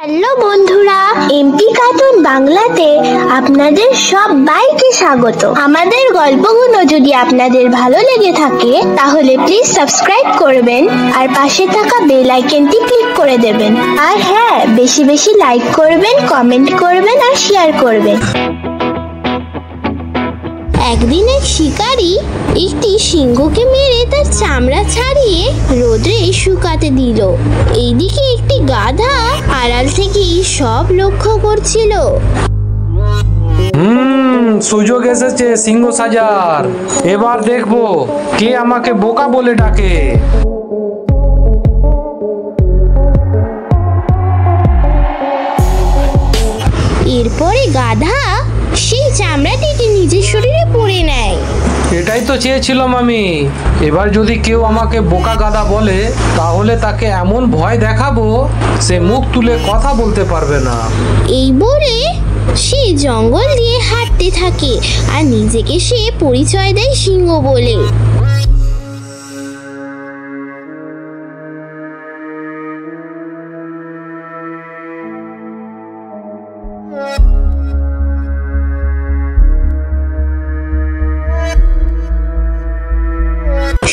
Hello বন্ধুরা, MP cartoon বাংলাতে আপনাদের সবাইকে স্বাগত। আমাদের গল্পগুলো যদি আপনাদের ভালো লেগে থাকে তাহলে প্লিজ সাবস্ক্রাইব করবেন আর পাশে থাকা বেল আইকনটি ক্লিক করে দেবেন। আর হ্যাঁ, বেশি বেশি লাইক করবেন, কমেন্ট করবেন আর শেয়ার করবেন। একদিন এক শিকারী একটি সিংহকে মেরে তার চামড়া ছাড়িয়ে রোদে শুকাতে দিল। এইদিকে একটি গাধা আড়াল থেকে সব লক্ষ্য করছিল। সুযোগ এসেছে সিংহ সাজার। এবার দেখবো কে আমাকে বোকা বলে ডাকে। এরপরে গাধা সেই চামড়াটিকে নিজের শরীরে পরে নেয়। এটাই তো চেয়েছিলাম আমি। এবার যদি কেউ আমাকে বোকা গাধা বলে তাহলে তাকে এমন ভয় দেখাবো সে মুখ তুলে কথা বলতে পারবে না। এই বলে সে জঙ্গল দিয়ে হাঁটতে থাকে আর নিজেকে সে পরিচয় দেয় সিংহ বলে।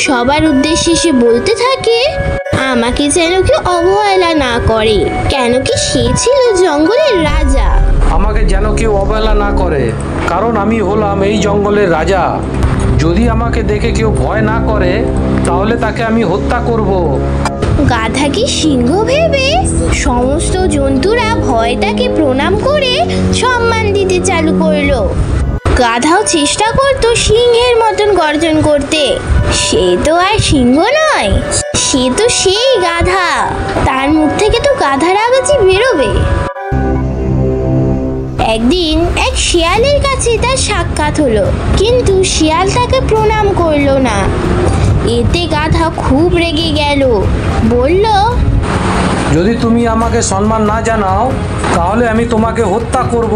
সবার উদ্দেশ্যে সে বলতে থাকে, আমাকে যেন কেউ অবহেলা না করে, কেন কি সে ছিল জঙ্গলের রাজা। আমাকে যেন কেউ অবহেলা না করে, কারণ আমি হলাম এই জঙ্গলের রাজা। যদি আমাকে দেখে কেউ ভয় না করে তাহলে তাকে আমি হত্যা করব। গাধাকে সিংহ ভেবে সমস্ত জন্তুরা ভয়টাকে প্রণাম করে সম্মান দিতে চালু করলো। গাধাও চেষ্টা করতো সিংহের মতন গর্জন করতে। সে তো আর সিংহ নয়, সে তো সেই গাধা। তার মুখ থেকে তো গাধার আওয়াজই বেরোবে। একদিন এক শিয়ালের কাছে তার সাক্ষাৎ হলো, কিন্তু শিয়াল তাকে প্রণাম করলো না। এতে গাধা খুব রেগে গেল, বলল, যদি তুমি আমাকে সম্মান না জানাও তাহলে আমি তোমাকে হত্যা করব।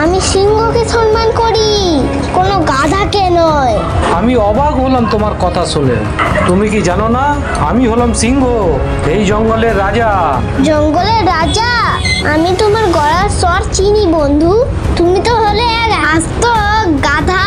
আমি সিংহকে সম্মান করি, কোনো গাধাকে নয়। আমি অবাক হলাম তোমার কথা শুনে। তুমি কি জানো না আমি হলাম সিংহ, এই জঙ্গলের রাজা। জঙ্গলের রাজা? আমি তোমার গলার স্বর চিনি বন্ধু। তুমি তো হলে এক আস্ত গাধা।